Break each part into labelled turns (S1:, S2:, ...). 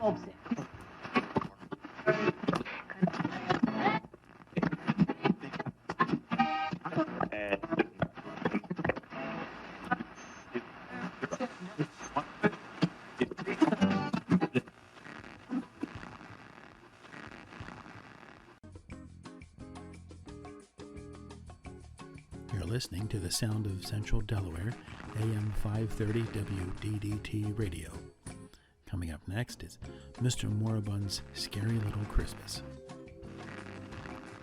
S1: You're listening to the sound of Central Delaware, AM 530 WDDT radio. Coming up next is Mr. Moribund's Scary Little Christmas.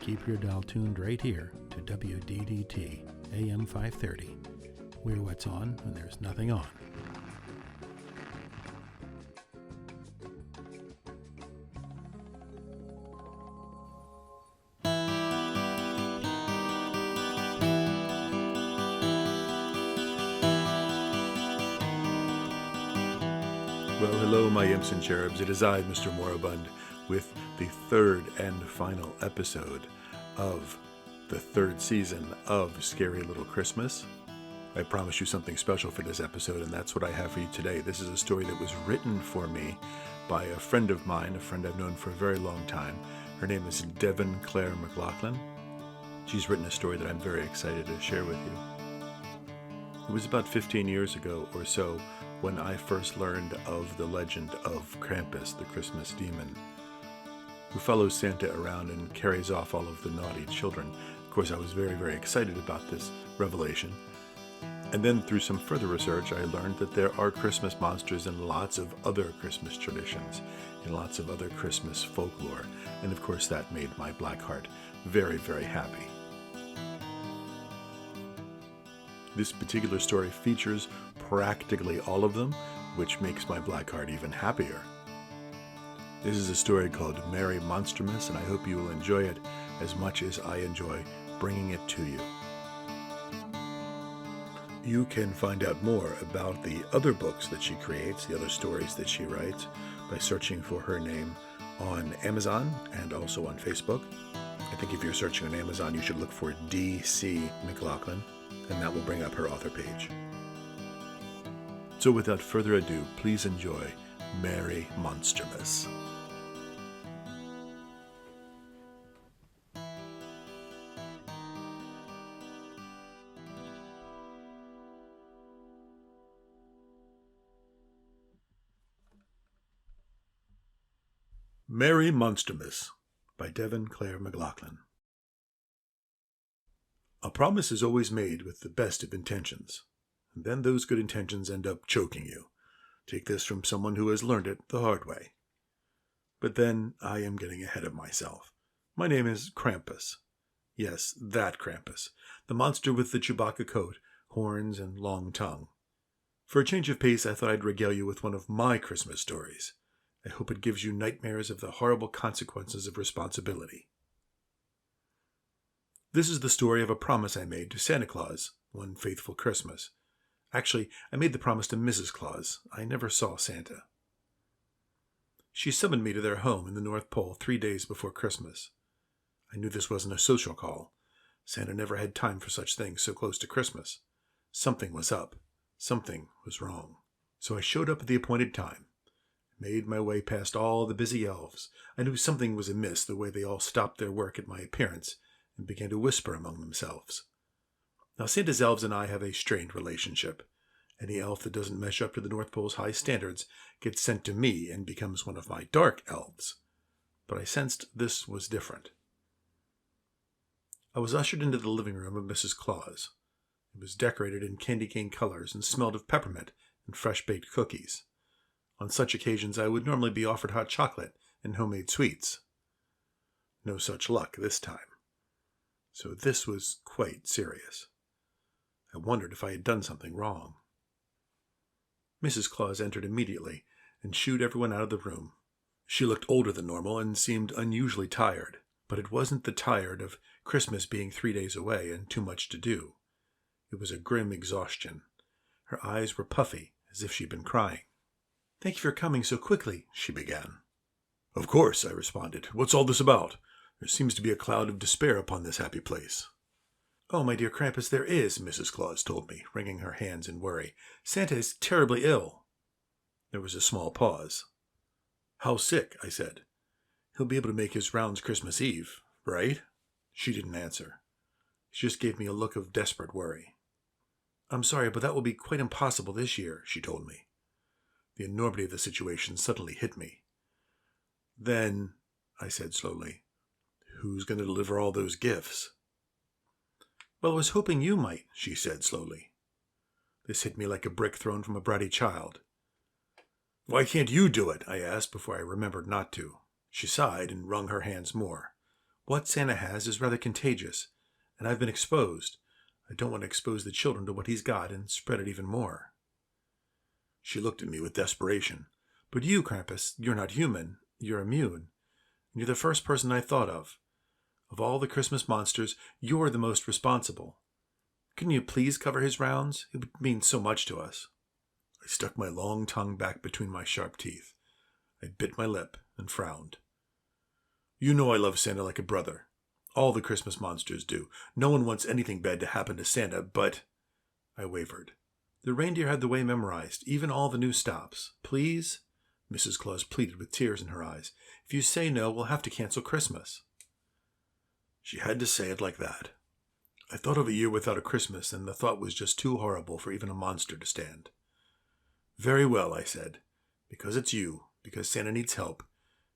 S1: Keep your dial tuned right here to WDDT, AM 530. We're what's on when there's nothing on.
S2: Well, hello, my imps and cherubs. It is I, Mr. Moribund, with the third and final episode of the third season of Scary Little Christmas. I promised you something special for this episode, and that's what I have for you today. This is a story that was written for me by a friend of mine, a friend I've known for a very long time. Her name is Devin Claire McLaughlin. She's written a story that I'm very excited to share with you. It was about 15 years ago or so when I first learned of the legend of Krampus, the Christmas demon, who follows Santa around and carries off all of the naughty children. Of course, I was very, very excited about this revelation. And then through some further research, I learned that there are Christmas monsters in lots of other Christmas traditions, in lots of other Christmas folklore. And of course, that made my black heart very, very happy. This particular story features practically all of them, which makes my black heart even happier. This is a story called Merry Monstermas, and I hope you will enjoy it as much as I enjoy bringing it to you. You can find out more about the other books that she creates, the other stories that she writes, by searching for her name on Amazon and also on Facebook. I think if you're searching on Amazon, you should look for D.C. McLaughlin, and that will bring up her author page. So without further ado, please enjoy Merry Monstermas. Merry Monstermas by Devin Claire McLaughlin. A promise is always made with the best of intentions, and then those good intentions end up choking you. Take this from someone who has learned it the hard way. But then I am getting ahead of myself. My name is Krampus. Yes, that Krampus, the monster with the Chewbacca coat, horns, and long tongue. For a change of pace, I thought I'd regale you with one of my Christmas stories. I hope it gives you nightmares of the horrible consequences of responsibility. This is the story of a promise I made to Santa Claus one faithful Christmas. Actually, I made the promise to Mrs. Claus. I never saw Santa. She summoned me to their home in the North Pole 3 days before Christmas. I knew this wasn't a social call. Santa never had time for such things so close to Christmas. Something was up. Something was wrong. So I showed up at the appointed time. Made my way past all the busy elves. I knew something was amiss the way they all stopped their work at my appearance and began to whisper among themselves. Now, Santa's elves and I have a strained relationship. Any elf that doesn't mesh up to the North Pole's high standards gets sent to me and becomes one of my dark elves. But I sensed this was different. I was ushered into the living room of Mrs. Claus. It was decorated in candy cane colors and smelled of peppermint and fresh-baked cookies. On such occasions, I would normally be offered hot chocolate and homemade sweets. No such luck this time. So this was quite serious. I wondered if I had done something wrong. Mrs. Claus entered immediately and shooed everyone out of the room. She looked older than normal and seemed unusually tired, but it wasn't the tired of Christmas being 3 days away and too much to do. It was a grim exhaustion. Her eyes were puffy, as if she'd been crying. "Thank you for coming so quickly," she began. "Of course," I responded. "What's all this about? There seems to be a cloud of despair upon this happy place." "Oh, my dear Krampus, there is," Mrs. Claus told me, wringing her hands in worry. "Santa is terribly ill." There was a small pause. How sick? I said. He'll be able to make his rounds Christmas Eve, right? She didn't answer. She just gave me a look of desperate worry. I'm sorry, but that will be quite impossible this year, she told me. The enormity of the situation suddenly hit me. Then, I said slowly, who's going to deliver all those gifts? Well, I was hoping you might, she said slowly. This hit me like a brick thrown from a bratty child. Why can't you do it? I asked before I remembered not to. She sighed and wrung her hands more. What Santa has is rather contagious, and I've been exposed. I don't want to expose the children to what he's got and spread it even more. She looked at me with desperation. But you, Krampus, you're not human. You're immune. And you're the first person I thought of. Of all the Christmas monsters, you're the most responsible. Couldn't you please cover his rounds? It would mean so much to us. I stuck my long tongue back between my sharp teeth. I bit my lip and frowned. You know I love Santa like a brother. All the Christmas monsters do. No one wants anything bad to happen to Santa, but... I wavered. The reindeer had the way memorized, even all the new stops. Please? Mrs. Claus pleaded with tears in her eyes. If you say no, we'll have to cancel Christmas. She had to say it like that. I thought of a year without a Christmas, and the thought was just too horrible for even a monster to stand. Very well, I said. Because it's you, because Santa needs help,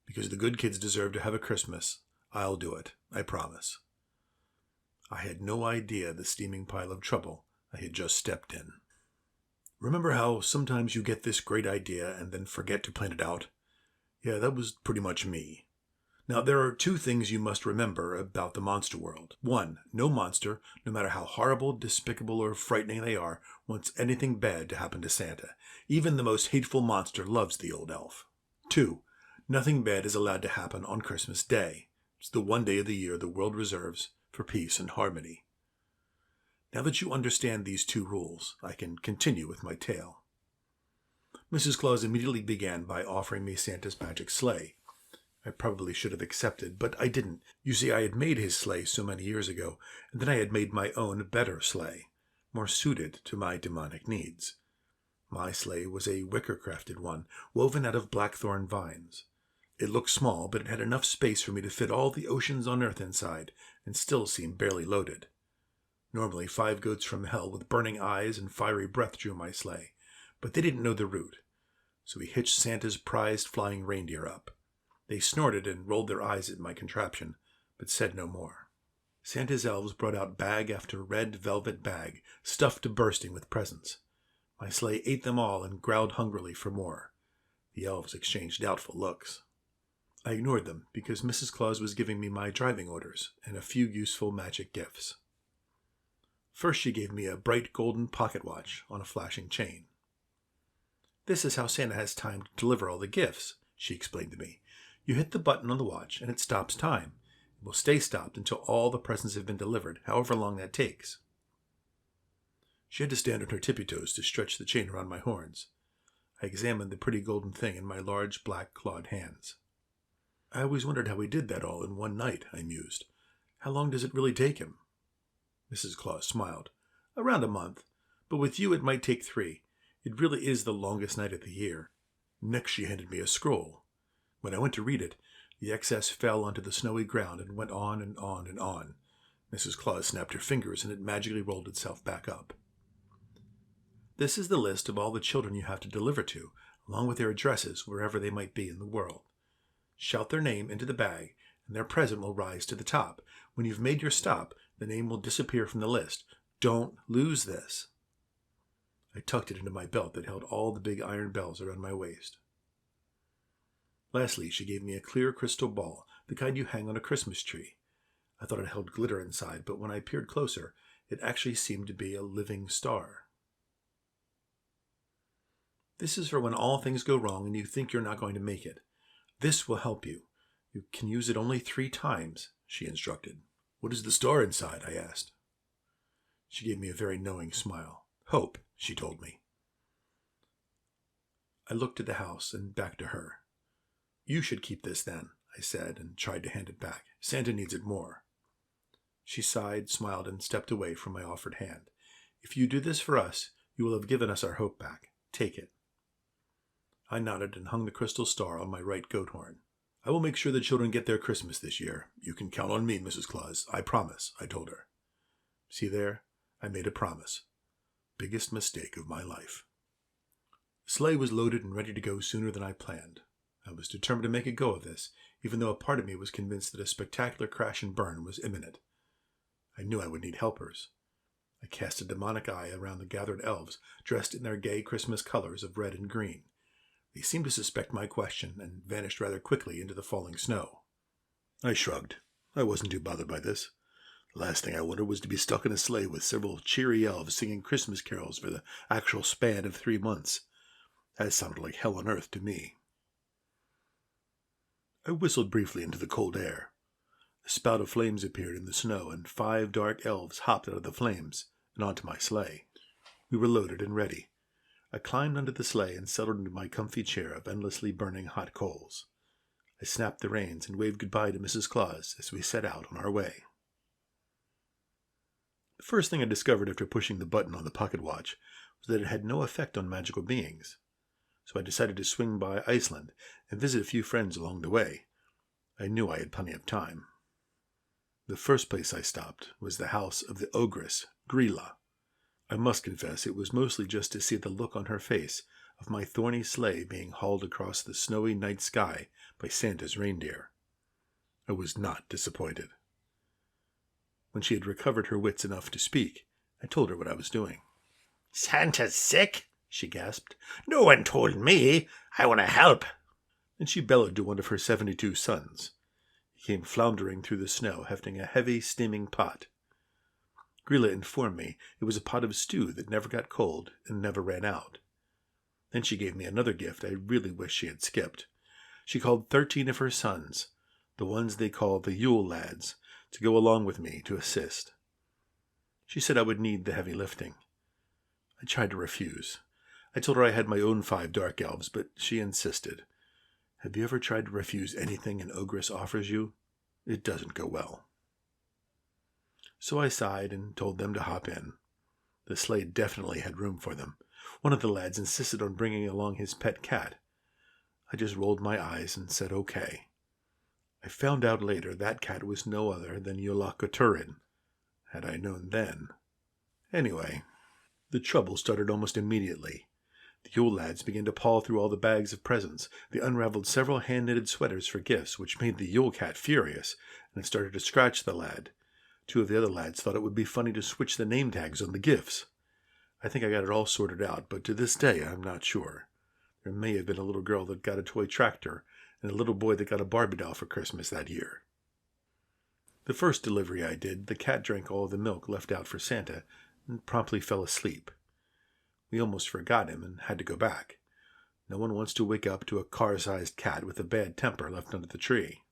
S2: because the good kids deserve to have a Christmas, I'll do it, I promise. I had no idea the steaming pile of trouble I had just stepped in. Remember how sometimes you get this great idea and then forget to plan it out? Yeah, that was pretty much me. Now, there are two things you must remember about the monster world. One, no monster, no matter how horrible, despicable, or frightening they are, wants anything bad to happen to Santa. Even the most hateful monster loves the old elf. Two, nothing bad is allowed to happen on Christmas Day. It's the one day of the year the world reserves for peace and harmony. Now that you understand these two rules, I can continue with my tale. Mrs. Claus immediately began by offering me Santa's magic sleigh. I probably should have accepted, but I didn't. You see, I had made his sleigh so many years ago, and then I had made my own better sleigh, more suited to my demonic needs. My sleigh was a wicker-crafted one, woven out of blackthorn vines. It looked small, but it had enough space for me to fit all the oceans on earth inside, and still seemed barely loaded. Normally, 5 goats from hell with burning eyes and fiery breath drew my sleigh, but they didn't know the route, so we hitched Santa's prized flying reindeer up. They snorted and rolled their eyes at my contraption, but said no more. Santa's elves brought out bag after red velvet bag, stuffed to bursting with presents. My sleigh ate them all and growled hungrily for more. The elves exchanged doubtful looks. I ignored them because Mrs. Claus was giving me my driving orders and a few useful magic gifts. First, she gave me a bright golden pocket watch on a flashing chain. This is how Santa has time to deliver all the gifts, she explained to me. You hit the button on the watch and it stops time. It will stay stopped until all the presents have been delivered, however long that takes. She had to stand on her tippy toes to stretch the chain around my horns. I examined the pretty golden thing in my large black clawed hands. I always wondered how he did that all in one night, I mused. How long does it really take him? Mrs. Claus smiled. Around a month, but with you it might take 3. It really is the longest night of the year. Next she handed me a scroll. When I went to read it, the excess fell onto the snowy ground and went on and on and on. Mrs. Claus snapped her fingers and it magically rolled itself back up. This is the list of all the children you have to deliver to, along with their addresses wherever they might be in the world. Shout their name into the bag, and their present will rise to the top. When you've made your stop, the name will disappear from the list. Don't lose this. I tucked it into my belt that held all the big iron bells around my waist. Lastly, she gave me a clear crystal ball, the kind you hang on a Christmas tree. I thought it held glitter inside, but when I peered closer, it actually seemed to be a living star. This is for when all things go wrong and you think you're not going to make it. This will help you. You can use it only 3 times, she instructed. What is the star inside? I asked. She gave me a very knowing smile. Hope, she told me. I looked at the house and back to her. You should keep this then, I said, and tried to hand it back. Santa needs it more. She sighed, smiled, and stepped away from my offered hand. If you do this for us, you will have given us our hope back. Take it. I nodded and hung the crystal star on my right goat horn. "I will make sure the children get their Christmas this year. You can count on me, Mrs. Claus. I promise," I told her. See there? I made a promise. Biggest mistake of my life. The sleigh was loaded and ready to go sooner than I planned. I was determined to make a go of this, even though a part of me was convinced that a spectacular crash and burn was imminent. I knew I would need helpers. I cast a demonic eye around the gathered elves, dressed in their gay Christmas colors of red and green. They seemed to suspect my question and vanished rather quickly into the falling snow. I shrugged. I wasn't too bothered by this. The last thing I wanted was to be stuck in a sleigh with several cheery elves singing Christmas carols for the actual span of 3 months. That sounded like hell on earth to me. I whistled briefly into the cold air. A spout of flames appeared in the snow, and 5 dark elves hopped out of the flames and onto my sleigh. We were loaded and ready. I climbed under the sleigh and settled into my comfy chair of endlessly burning hot coals. I snapped the reins and waved goodbye to Mrs. Claus as we set out on our way. The first thing I discovered after pushing the button on the pocket watch was that it had no effect on magical beings. So I decided to swing by Iceland and visit a few friends along the way. I knew I had plenty of time. The first place I stopped was the house of the ogress, Grilla. I must confess it was mostly just to see the look on her face of my thorny sleigh being hauled across the snowy night sky by Santa's reindeer. I was not disappointed. When she had recovered her wits enough to speak, I told her what I was doing.
S3: "Santa's sick?" she gasped. "No one told me. I want to help."
S2: Then she bellowed to one of her 72 sons. He came floundering through the snow, hefting a heavy, steaming pot. Grilla informed me it was a pot of stew that never got cold and never ran out. Then she gave me another gift I really wish she had skipped. She called 13 of her sons, the ones they call the Yule lads, to go along with me to assist. She said I would need the heavy lifting. I tried to refuse. I told her I had my own 5 dark elves, but she insisted. Have you ever tried to refuse anything an ogress offers you? It doesn't go well. So I sighed and told them to hop in. The sleigh definitely had room for them. One of the lads insisted on bringing along his pet cat. I just rolled my eyes and said okay. I found out later that cat was no other than Yolakoturin. Had I known then. Anyway, the trouble started almost immediately. The Yule lads began to paw through all the bags of presents. They unraveled several hand-knitted sweaters for gifts, which made the Yule cat furious, and it started to scratch the lad. 2 of the other lads thought it would be funny to switch the name tags on the gifts. I think I got it all sorted out, but to this day I'm not sure. There may have been a little girl that got a toy tractor, and a little boy that got a Barbie doll for Christmas that year. The first delivery I did, the cat drank all the milk left out for Santa, and promptly fell asleep. We almost forgot him and had to go back. No one wants to wake up to a car-sized cat with a bad temper left under the tree.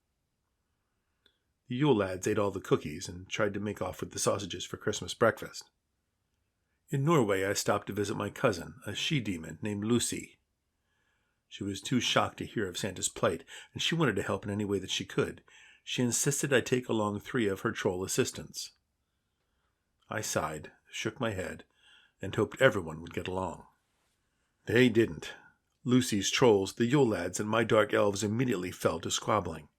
S2: The Yule lads ate all the cookies and tried to make off with the sausages for Christmas breakfast. In Norway, I stopped to visit my cousin, a she-demon named Lucy. She was too shocked to hear of Santa's plight, and she wanted to help in any way that she could. She insisted I take along 3 of her troll assistants. I sighed, shook my head, and hoped everyone would get along. They didn't. Lucy's trolls, the Yule lads, and my dark elves immediately fell to squabbling.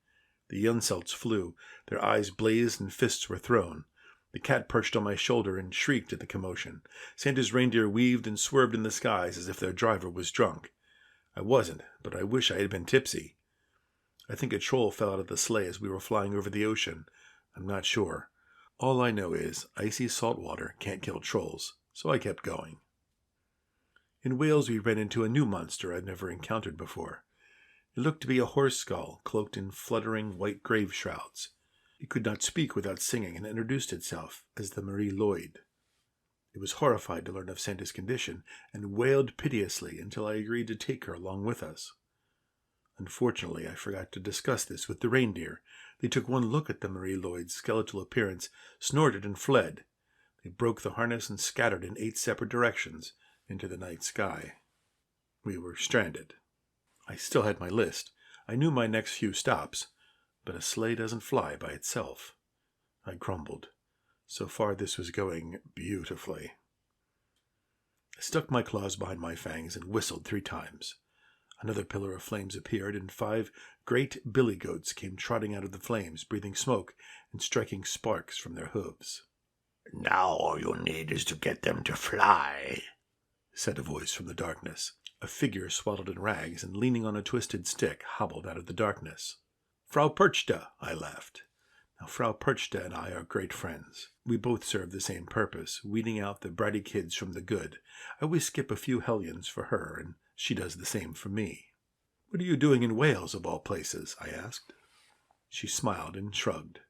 S2: The insults flew, their eyes blazed and fists were thrown. The cat perched on my shoulder and shrieked at the commotion. Santa's reindeer weaved and swerved in the skies as if their driver was drunk. I wasn't, but I wish I had been tipsy. I think a troll fell out of the sleigh as we were flying over the ocean. I'm not sure. All I know is icy salt water can't kill trolls, so I kept going. In Wales we ran into a new monster I'd never encountered before. It looked to be a horse skull cloaked in fluttering white grave shrouds. It could not speak without singing and introduced itself as the Marie Lloyd. It was horrified to learn of Santa's condition and wailed piteously until I agreed to take her along with us. Unfortunately, I forgot to discuss this with the reindeer. They took one look at the Marie Lloyd's skeletal appearance, snorted, and fled. They broke the harness and scattered in 8 separate directions into the night sky. We were stranded. I still had my list. I knew my next few stops, but a sleigh doesn't fly by itself. I grumbled. So far this was going beautifully. I stuck my claws behind my fangs and whistled 3 times. Another pillar of flames appeared, and 5 great billy goats came trotting out of the flames, breathing smoke and striking sparks from their hooves.
S3: "Now all you need is to get them to fly,"
S2: said a voice from the darkness. A figure swaddled in rags and leaning on a twisted stick hobbled out of the darkness. "Frau Perchta," I laughed. Now, Frau Perchta and I are great friends. We both serve the same purpose, weeding out the bratty kids from the good. I always skip a few hellions for her, and she does the same for me. "What are you doing in Wales, of all places?" I asked. She smiled and shrugged.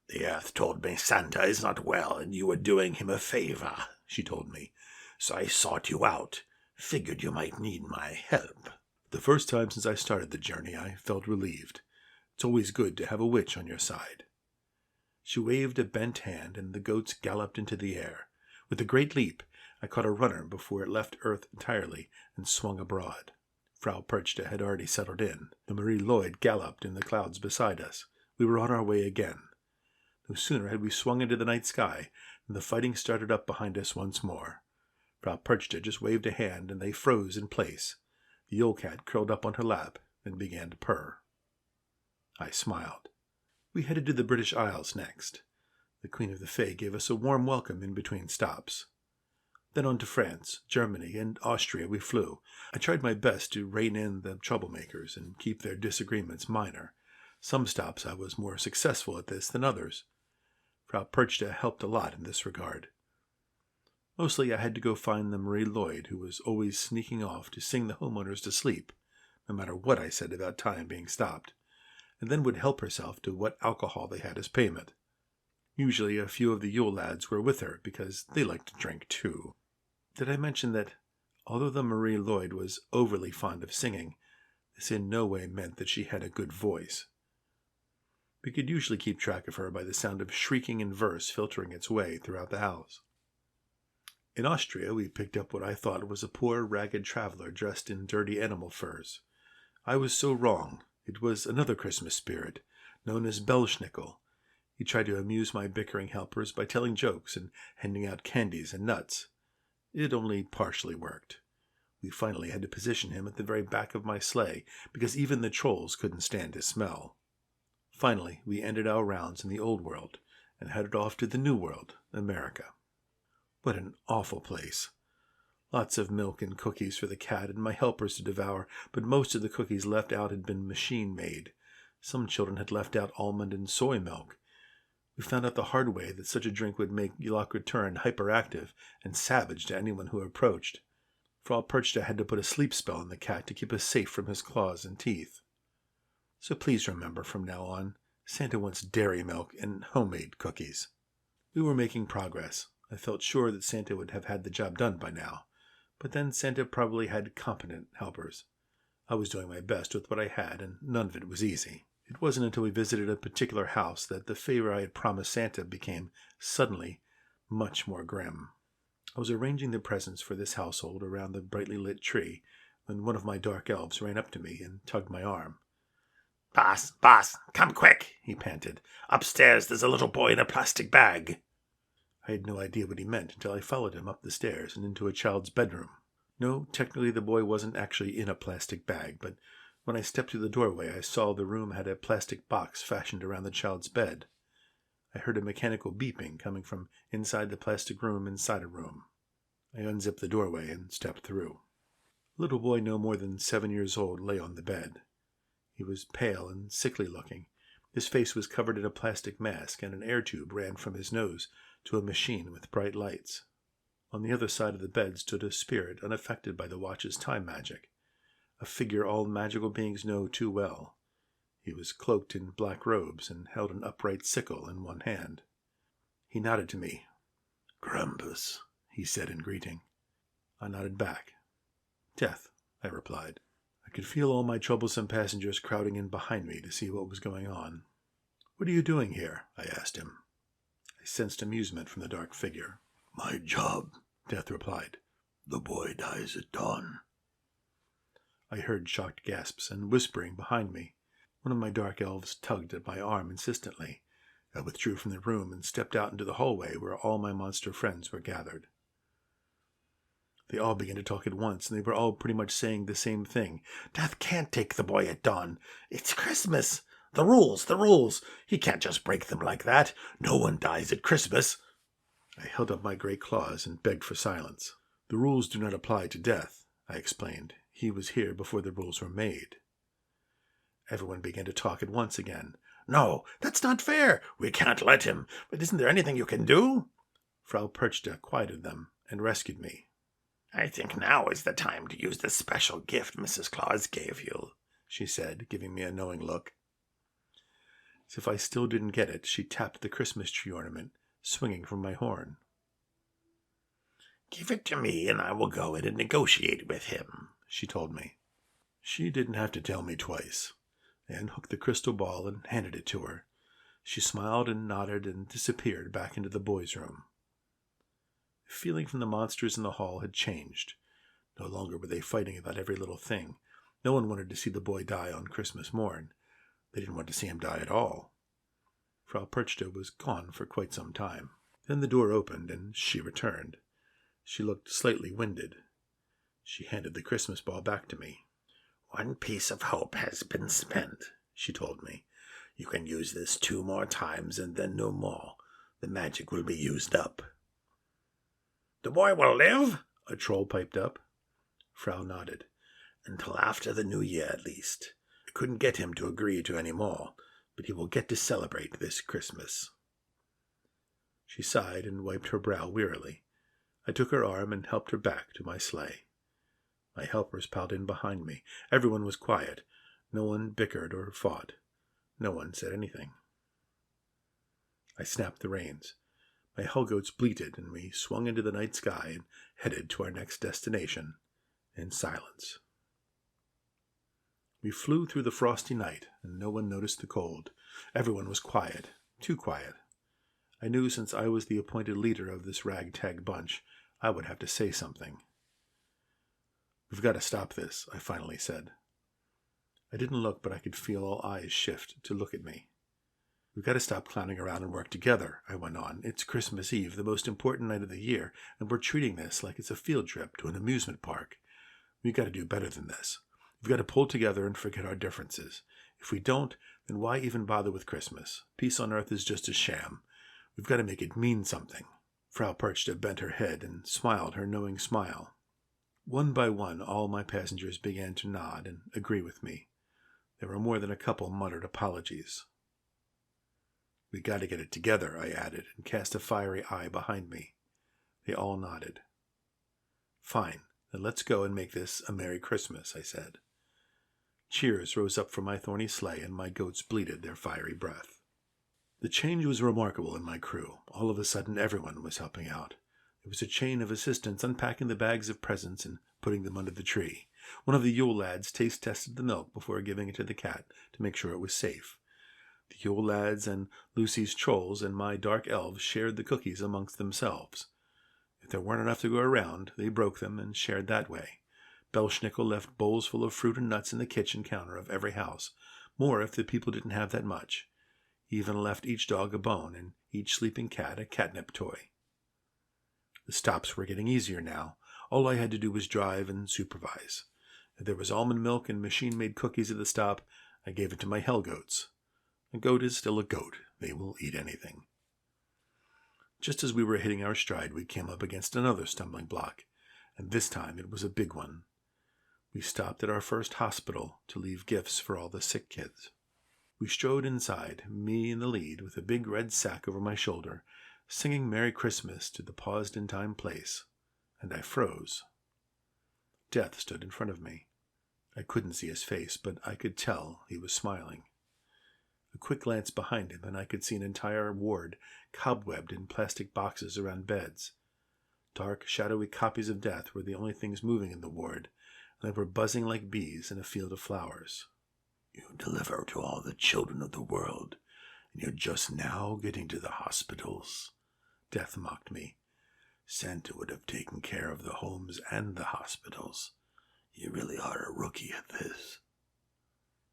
S3: "The earth told me Santa is not well, and you were doing him a favor," she told me. "So I sought you out. Figured you might need my help."
S2: The first time since I started the journey, I felt relieved. It's always good to have a witch on your side. She waved a bent hand, and the goats galloped into the air. With a great leap, I caught a runner before it left earth entirely and swung abroad. Frau Perchta had already settled in. The Marie Lloyd galloped in the clouds beside us. We were on our way again. No sooner had we swung into the night sky than the fighting started up behind us once more. Frau Perchta just waved a hand, and they froze in place. The Yule Cat curled up on her lap and began to purr. I smiled. We headed to the British Isles next. The Queen of the Fae gave us a warm welcome in between stops. Then on to France, Germany, and Austria we flew. I tried my best to rein in the troublemakers and keep their disagreements minor. Some stops I was more successful at this than others. Frau Perchta helped a lot in this regard. Mostly I had to go find the Marie Lloyd, who was always sneaking off to sing the homeowners to sleep, no matter what I said about time being stopped, and then would help herself to what alcohol they had as payment. Usually a few of the Yule lads were with her, because they liked to drink too. Did I mention that, although the Marie Lloyd was overly fond of singing, this in no way meant that she had a good voice? We could usually keep track of her by the sound of shrieking in verse filtering its way throughout the house. In Austria, we picked up what I thought was a poor, ragged traveler dressed in dirty animal furs. I was so wrong. It was another Christmas spirit, known as Belschnickel. He tried to amuse my bickering helpers by telling jokes and handing out candies and nuts. It only partially worked. We finally had to position him at the very back of my sleigh, because even the trolls couldn't stand his smell. Finally, we ended our rounds in the Old World and headed off to the New World, America. What an awful place. Lots of milk and cookies for the cat and my helpers to devour, but most of the cookies left out had been machine-made. Some children had left out almond and soy milk. We found out the hard way that such a drink would make Loch Return hyperactive and savage to anyone who approached. Frau Perchta had to put a sleep spell on the cat to keep us safe from his claws and teeth. So please remember from now on, Santa wants dairy milk and homemade cookies. We were making progress. I felt sure that Santa would have had the job done by now, but then Santa probably had competent helpers. I was doing my best with what I had, and none of it was easy. It wasn't until we visited a particular house that the favor I had promised Santa became suddenly much more grim. I was arranging the presents for this household around the brightly lit tree when one of my dark elves ran up to me and tugged my arm.
S3: Boss, come quick," he panted. "Upstairs there's a little boy in a plastic bag."
S2: I had no idea what he meant until I followed him up the stairs and into a child's bedroom. No, technically the boy wasn't actually in a plastic bag, but when I stepped through the doorway I saw the room had a plastic box fashioned around the child's bed. I heard a mechanical beeping coming from inside the plastic room inside a room. I unzipped the doorway and stepped through. A little boy no more than 7 years old lay on the bed. He was pale and sickly looking. His face was covered in a plastic mask, and an air tube ran from his nose to a machine with bright lights. On the other side of the bed stood a spirit unaffected by the watch's time magic, a figure all magical beings know too well. He was cloaked in black robes and held an upright sickle in one hand. He nodded to me. "Krampus," he said in greeting. I nodded back. "Death," I replied. I could feel all my troublesome passengers crowding in behind me to see what was going on. "What are you doing here?" I asked him. I sensed amusement from the dark figure.
S3: "My job,"
S2: Death replied.
S3: "The boy dies at dawn."
S2: I heard shocked gasps and whispering behind me. One of my dark elves tugged at my arm insistently. I withdrew from the room and stepped out into the hallway where all my monster friends were gathered. They all began to talk at once, and they were all pretty much saying the same thing.
S3: Death can't take the boy at dawn. It's Christmas. The rules, the rules. He can't just break them like that. No one dies at Christmas.
S2: I held up my great claws and begged for silence. The rules do not apply to Death, I explained. He was here before the rules were made. Everyone began to talk at once again.
S3: No, that's not fair. We can't let him. But isn't there anything you can do?
S2: Frau Perchta quieted them and rescued me.
S3: I think now is the time to use the special gift Mrs. Claus gave you,
S2: she said, giving me a knowing look. As if I still didn't get it, she tapped the Christmas tree ornament, swinging from my horn.
S3: Give it to me, and I will go in and negotiate with him, she told me.
S2: She didn't have to tell me twice. I unhooked the crystal ball and handed it to her. She smiled and nodded and disappeared back into the boys' room. The feeling from the monsters in the hall had changed. No longer were they fighting about every little thing. No one wanted to see the boy die on Christmas morn. They didn't want to see him die at all. Frau Perchta was gone for quite some time. Then the door opened, and she returned. She looked slightly winded. She handed the Christmas ball back to me.
S3: One piece of hope has been spent, she told me. You can use this 2 more times, and then no more. The magic will be used up. The boy will live?
S2: A troll piped up.
S3: Frau nodded. Until after the new year, at least. I couldn't get him to agree to any more, but he will get to celebrate this Christmas.
S2: She sighed and wiped her brow wearily. I took her arm and helped her back to my sleigh. My helpers piled in behind me. Everyone was quiet. No one bickered or fought. No one said anything. I snapped the reins. My hellgoats bleated, and we swung into the night sky and headed to our next destination in silence. We flew through the frosty night, and no one noticed the cold. Everyone was quiet, too quiet. I knew since I was the appointed leader of this ragtag bunch, I would have to say something. We've got to stop this, I finally said. I didn't look, but I could feel all eyes shift to look at me. We've got to stop clowning around and work together, I went on. It's Christmas Eve, the most important night of the year, and we're treating this like it's a field trip to an amusement park. We've got to do better than this. We've got to pull together and forget our differences. If we don't, then why even bother with Christmas? Peace on earth is just a sham. We've got to make it mean something. Frau Perchta bent her head and smiled her knowing smile. One by one, all my passengers began to nod and agree with me. There were more than a couple muttered apologies. We got to get it together, I added, and cast a fiery eye behind me. They all nodded. Fine, then let's go and make this a Merry Christmas, I said. Cheers rose up from my thorny sleigh, and my goats bleated their fiery breath. The change was remarkable in my crew. All of a sudden, everyone was helping out. There was a chain of assistants unpacking the bags of presents and putting them under the tree. One of the Yule lads taste-tested the milk before giving it to the cat to make sure it was safe. The Yule lads and Lucy's trolls and my dark elves shared the cookies amongst themselves. If there weren't enough to go around, they broke them and shared that way. Belschnickel left bowls full of fruit and nuts in the kitchen counter of every house, more if the people didn't have that much. He even left each dog a bone and each sleeping cat a catnip toy. The stops were getting easier now. All I had to do was drive and supervise. If there was almond milk and machine-made cookies at the stop, I gave it to my hellgoats. A goat is still a goat. They will eat anything. Just as we were hitting our stride, we came up against another stumbling block, and this time it was a big one. We stopped at our first hospital to leave gifts for all the sick kids. We strode inside, me in the lead, with a big red sack over my shoulder, singing Merry Christmas to the paused-in-time place, and I froze. Death stood in front of me. I couldn't see his face, but I could tell he was smiling. A quick glance behind him, and I could see an entire ward cobwebbed in plastic boxes around beds. Dark, shadowy copies of Death were the only things moving in the ward, and they were buzzing like bees in a field of flowers.
S3: You deliver to all the children of the world, and you're just now getting to the hospitals, Death mocked me. Santa would have taken care of the homes and the hospitals. You really are a rookie at this.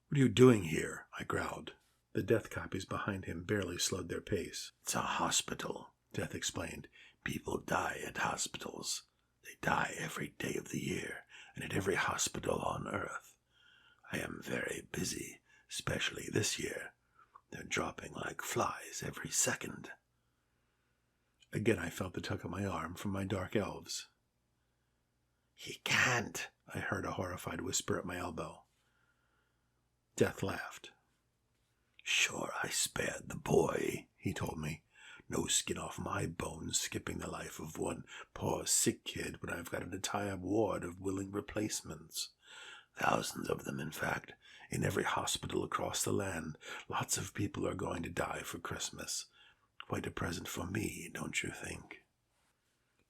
S2: What are you doing here? I growled. The Death copies behind him barely slowed their pace.
S3: It's a hospital, Death explained. People die at hospitals. They die every day of the year and at every hospital on Earth. I am very busy, especially this year. They're dropping like flies every second.
S2: Again I felt the tug of my arm from my dark elves.
S3: He can't,
S2: I heard a horrified whisper at my elbow. Death laughed.
S3: Sure, I spared the boy, he told me. No skin off my bones skipping the life of one poor sick kid when I've got an entire ward of willing replacements. Thousands of them, in fact, in every hospital across the land. Lots of people are going to die for Christmas. Quite a present for me, don't you think?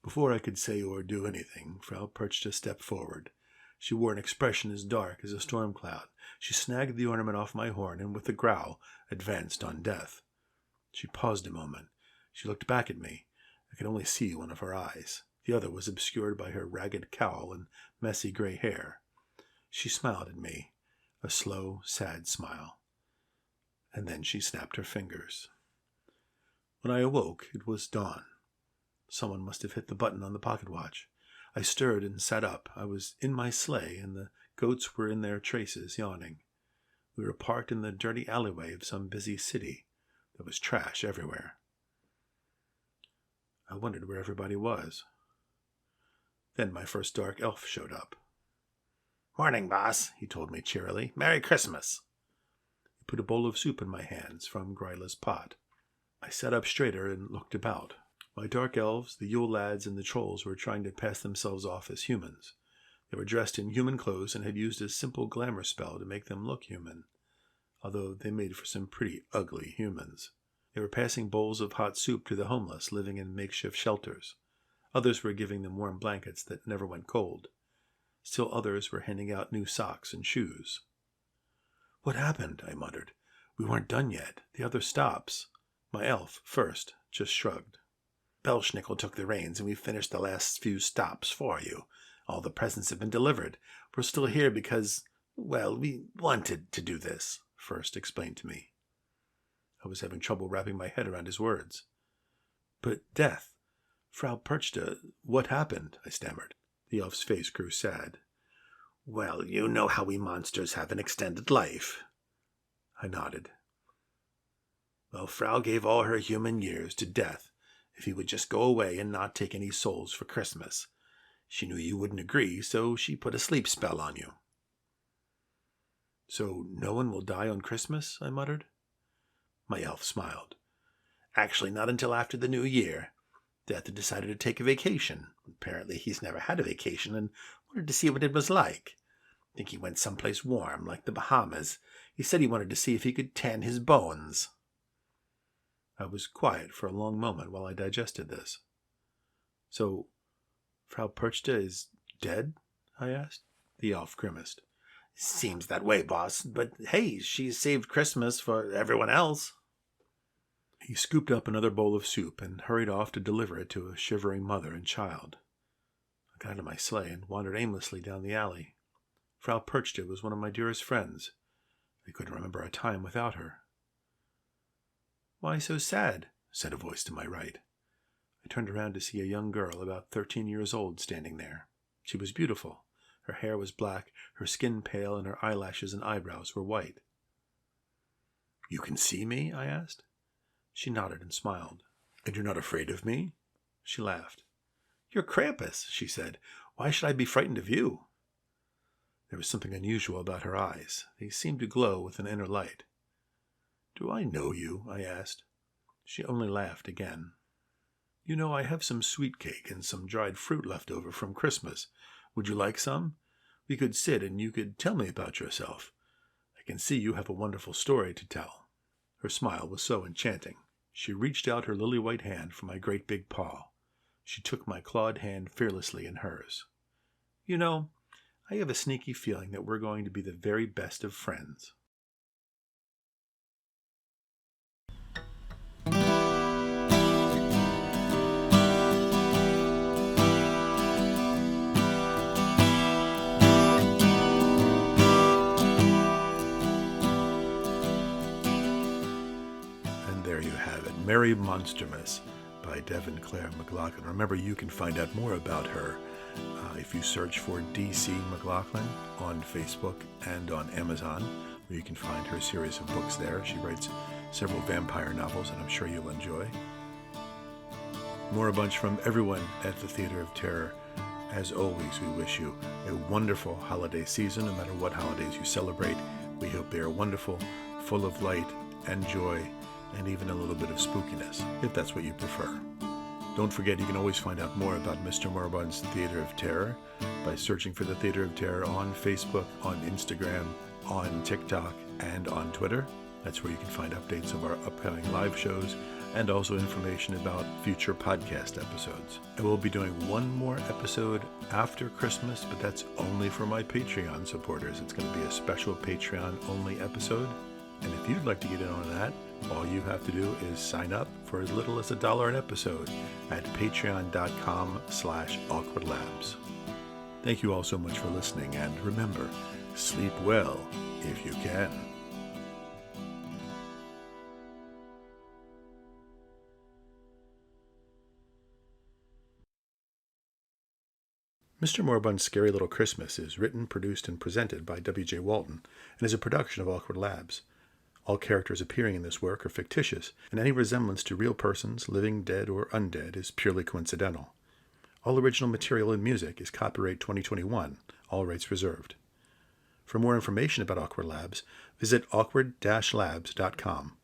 S2: Before I could say or do anything, Frau Perchta stepped forward. She wore an expression as dark as a storm cloud. She snagged the ornament off my horn and with a growl advanced on Death. She paused a moment. She looked back at me. I could only see one of her eyes. The other was obscured by her ragged cowl and messy gray hair. She smiled at me, a slow, sad smile. And then she snapped her fingers. When I awoke, it was dawn. Someone must have hit the button on the pocket watch. I stirred and sat up. I was in my sleigh, and the goats were in their traces, yawning. We were parked in the dirty alleyway of some busy city. There was trash everywhere. I wondered where everybody was. Then my first dark elf showed up.
S3: "Morning, boss," he told me cheerily. "Merry Christmas."
S2: He put a bowl of soup in my hands from Gryla's pot. I sat up straighter and looked about. My dark elves, the Yule lads, and the trolls were trying to pass themselves off as humans. They were dressed in human clothes and had used a simple glamour spell to make them look human, although they made for some pretty ugly humans. They were passing bowls of hot soup to the homeless living in makeshift shelters. Others were giving them warm blankets that never went cold. Still others were handing out new socks and shoes. "What happened?" I muttered. "We weren't done yet. The other stops." My elf, first, just shrugged.
S3: "Belschnickel took the reins and we finished the last few stops for you. All the presents have been delivered. We're still here because, well, we wanted to do this," First explained to me.
S2: I was having trouble wrapping my head around his words. "But Death, Frau Perchta, what happened?" I stammered. The elf's face grew sad.
S3: "Well, you know how we monsters have an extended life."
S2: I nodded.
S3: "Well, Frau gave all her human years to Death if he would just go away and not take any souls for Christmas. She knew you wouldn't agree, so she put a sleep spell on you."
S2: "So no one will die on Christmas?" I muttered.
S3: My elf smiled. "Actually, not until after the New Year. Death had decided to take a vacation. Apparently he's never had a vacation and wanted to see what it was like. I think he went someplace warm, like the Bahamas. He said he wanted to see if he could tan his bones."
S2: I was quiet for a long moment while I digested this. "So, Frau Perchta is dead?" I asked. The elf grimaced.
S3: "Seems that way, boss. But hey, she saved Christmas for everyone else."
S2: He scooped up another bowl of soup and hurried off to deliver it to a shivering mother and child. I got into my sleigh and wandered aimlessly down the alley. Frau Perchta was one of my dearest friends. I couldn't remember a time without her. "Why so sad?" said a voice to my right. I turned around to see a young girl about 13 years old standing there. She was beautiful. Her hair was black, her skin pale, and her eyelashes and eyebrows were white. "You can see me?" I asked. She nodded and smiled. "And you're not afraid of me?" She laughed. "You're Krampus," she said. "Why should I be frightened of you?" There was something unusual about her eyes. They seemed to glow with an inner light. "Do I know you?" I asked. She only laughed again. "You know, I have some sweet cake and some dried fruit left over from Christmas. Would you like some? We could sit and you could tell me about yourself. I can see you have a wonderful story to tell." Her smile was so enchanting. She reached out her lily-white hand for my great big paw. She took my clawed hand fearlessly in hers. "You know, I have a sneaky feeling that we're going to be the very best of friends." Merry Monstermas by Devin Claire McLaughlin. Remember, you can find out more about her If you search for D.C. McLaughlin on Facebook and on Amazon, where you can find her series of books there. She writes several vampire novels that I'm sure you'll enjoy. More a bunch from everyone at the Theater of Terror. As always, we wish you a wonderful holiday season, no matter what holidays you celebrate. We hope they are wonderful, full of light and joy, and even a little bit of spookiness, if that's what you prefer. Don't forget, you can always find out more about Mr. Moribund's Theater of Terror by searching for the Theater of Terror on Facebook, on Instagram, on TikTok, and on Twitter. That's where you can find updates of our upcoming live shows and also information about future podcast episodes. I will be doing one more episode after Christmas, but that's only for my Patreon supporters. It's going to be a special Patreon-only episode. And if you'd like to get in on that, all you have to do is sign up for as little as $1 an episode at patreon.com/awkwardlabs. Thank you all so much for listening, and remember, sleep well if you can. Mr. Moribund's Scary Little Christmas is written, produced, and presented by W.J. Walton and is a production of Awkward Labs. All characters appearing in this work are fictitious, and any resemblance to real persons, living, dead, or undead, is purely coincidental. All original material and music is copyright 2021, all rights reserved. For more information about Awkward Labs, visit awkward-labs.com.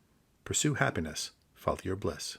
S2: Pursue happiness, follow your bliss.